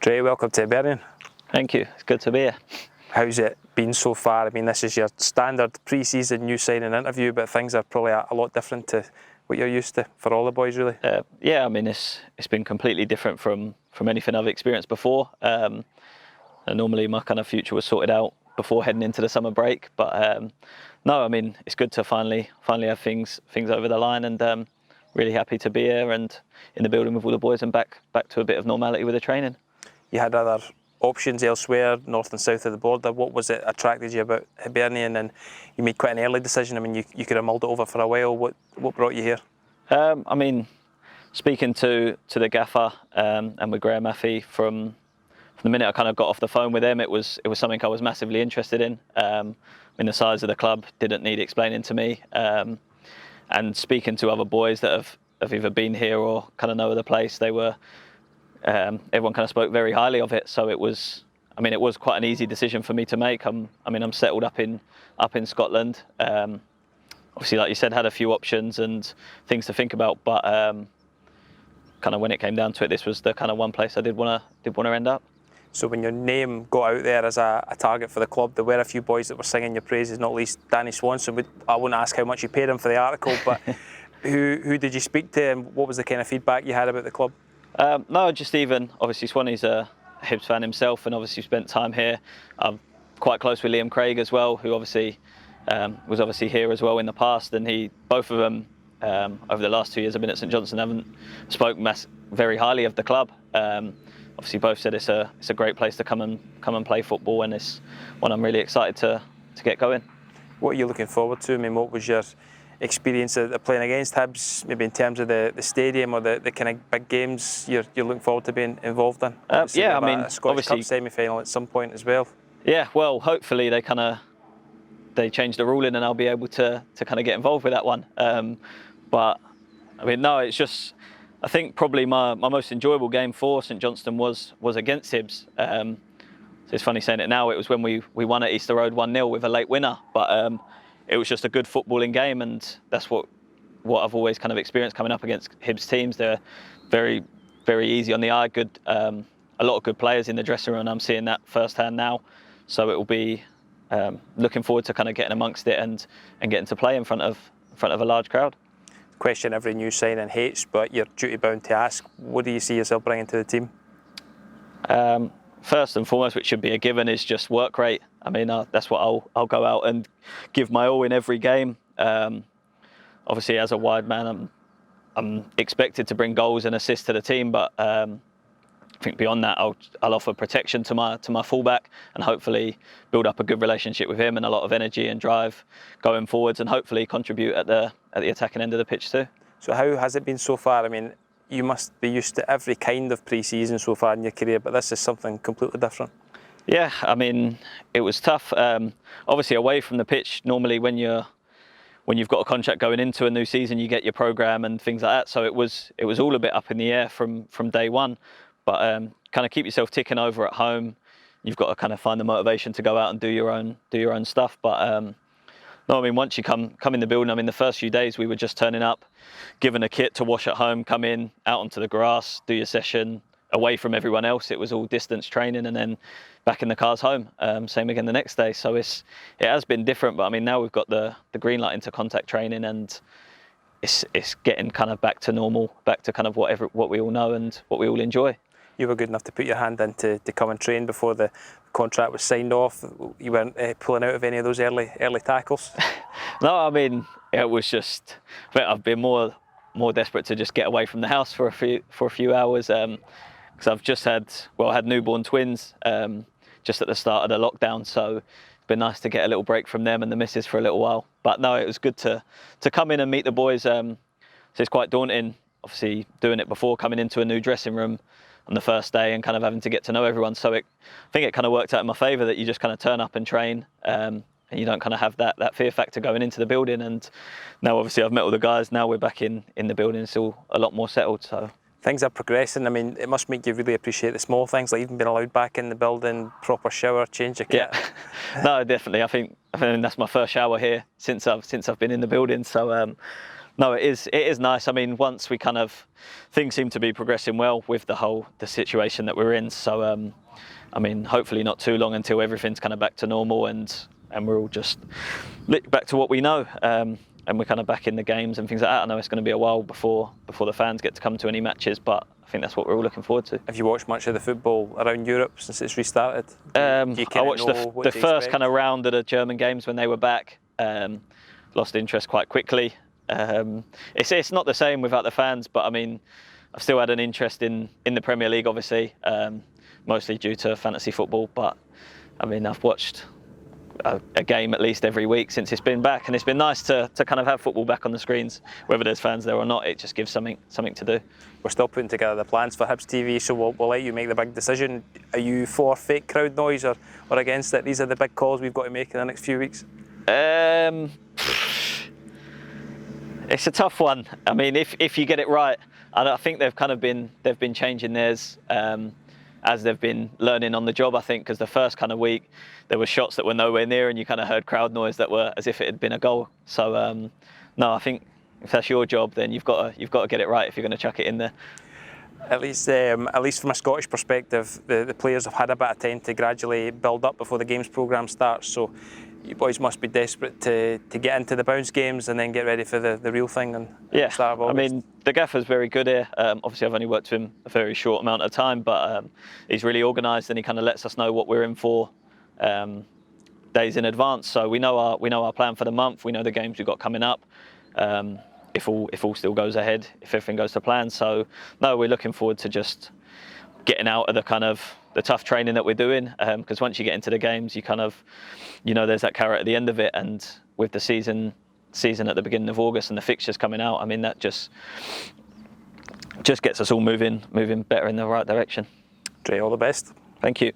Drey, welcome to Hibernian. Thank you, it's good to be here. How's it been so far? I mean, this is your standard pre-season new signing interview, but things are probably a lot different to what you're used to for all the boys, really. Yeah, I mean, it's been completely different from anything I've experienced before. And normally my kind of future was sorted out before heading into the summer break, but no, I mean, it's good to finally have things over the line, and really happy to be here and in the building with all the boys and back to a bit of normality with the training. You had other options elsewhere, north and south of the border. What was it attracted you about Hibernian, and you made quite an early decision? I mean, you could have mulled it over for a while. What brought you here? I mean, speaking to the gaffer and with Graham Maffey from the minute I kind of got off the phone with them, it was something I was massively interested in. I mean, the size of the club didn't need explaining to me, and speaking to other boys that have either been here or kind of know of the place, they were. Everyone kind of spoke very highly of it, so it was quite an easy decision for me to make. I'm settled up in Scotland. Obviously, like you said, had a few options and things to think about, but kind of when it came down to it, this was the kind of one place I did want to end up. So when your name got out there as a target for the club, there were a few boys that were singing your praises, not least Danny Swanson. I won't ask how much you paid him for the article, but who did you speak to, and what was the kind of feedback you had about the club? No, just even, obviously Swanee's a Hibs fan himself and obviously spent time here. I'm quite close with Liam Craig as well, who obviously was obviously here as well in the past, and both of them over the last 2 years I've been at St Johnstone haven't spoke very highly of the club. Obviously both said it's a great place to come and play football, and it's one I'm really excited to get going. What are you looking forward to? I mean, what was your experience of playing against Hibs, maybe in terms of the stadium or the kind of big games you're looking forward to being involved in? Yeah, I mean, a Scottish Cup semi-final at some point as well. Yeah, well, hopefully they change the ruling and I'll be able to kind of get involved with that one. But I mean, no, it's just, I think probably my most enjoyable game for St Johnstone was against Hibs. So it's funny saying it now. It was when we won at Easter Road 1-0 with a late winner, but it was just a good footballing game, and that's what I've always kind of experienced coming up against Hibs teams. They're very, very easy on the eye. Good, a lot of good players in the dressing room, and I'm seeing that firsthand now. So it will be looking forward to kind of getting amongst it and getting to play in front of a large crowd. Question every new signing hates, but you're duty bound to ask: what do you see yourself bringing to the team? First and foremost, which should be a given, is just work rate. I mean, that's what I'll go out and give my all in every game. Obviously, as a wide man, I'm expected to bring goals and assists to the team, but I think beyond that, I'll offer protection to my fullback and hopefully build up a good relationship with him and a lot of energy and drive going forwards, and hopefully contribute at the attacking end of the pitch too. So how has it been so far? I mean, you must be used to every kind of pre-season so far in your career, but this is something completely different. Yeah, I mean, it was tough. Obviously, away from the pitch, normally when you've got a contract going into a new season, you get your programme and things like that. So it was all a bit up in the air from day one. But kind of keep yourself ticking over at home. You've got to kind of find the motivation to go out and do your own stuff. But no, I mean, once you come in the building, I mean, the first few days we were just turning up, given a kit to wash at home, come in, out onto the grass, do your session, away from everyone else. It was all distance training, and then back in the cars home. Same again the next day. So it has been different, but I mean, now we've got the green light into contact training, and it's getting kind of back to normal, back to kind of what we all know and what we all enjoy. You were good enough to put your hand in to come and train before the contract was signed off. You weren't pulling out of any of those early tackles? No, I mean, it was just, I think I've been more desperate to just get away from the house for a few hours, because I've just had newborn twins just at the start of the lockdown, so it's been nice to get a little break from them and the missus for a little while. But no, it was good to come in and meet the boys. So it's quite daunting, obviously, doing it before coming into a new dressing room on the first day and kind of having to get to know everyone. So I think it kind of worked out in my favour that you just kind of turn up and train, and you don't kind of have that fear factor going into the building. And now obviously I've met all the guys, now we're back in the building, it's all a lot more settled. So things are progressing. I mean, it must make you really appreciate the small things, like even being allowed back in the building, proper shower, change your kit. Yeah. No, definitely. I think that's my first shower here since I've been in the building. So No, it is nice. I mean, once we kind of, things seem to be progressing well with the situation that we're in. So, I mean, hopefully not too long until everything's kind of back to normal and we're all just back to what we know. And we're kind of back in the games and things like that. I know it's going to be a while before the fans get to come to any matches, but I think that's what we're all looking forward to. Have you watched much of the football around Europe since it's restarted? I watched the first kind of round of the German games when they were back. Lost interest quite quickly. It's not the same without the fans, but I mean, I've still had an interest in the Premier League, obviously, mostly due to fantasy football. But I mean, I've watched a game at least every week since it's been back, and it's been nice to kind of have football back on the screens, whether there's fans there or not. It just gives something to do. We're still putting together the plans for Hibs TV, so we'll let you make the big decision. Are you for fake crowd noise or against it? These are the big calls we've got to make in the next few weeks. It's a tough one. I mean, if you get it right, I think they've been changing theirs as they've been learning on the job. I think because the first kind of week there were shots that were nowhere near, and you kind of heard crowd noise that were as if it had been a goal. So no, I think if that's your job, then you've got to get it right if you're going to chuck it in there. At least from a Scottish perspective, the players have had a bit of time to gradually build up before the games programme starts. So you boys must be desperate to get into the bounce games and then get ready for the real thing. And yeah, start of August. I mean, the gaffer's very good here. Obviously, I've only worked with him a very short amount of time, but he's really organised and he kind of lets us know what we're in for days in advance. So we know our plan for the month. We know the games we've got coming up. If all still goes ahead, if everything goes to plan. So no, we're looking forward to just getting out of the tough training that we're doing, because once you get into the games, you kind of, there's that carrot at the end of it, and with the season at the beginning of August and the fixtures coming out, I mean, that just gets us all moving better in the right direction. Drey, all the best. Thank you.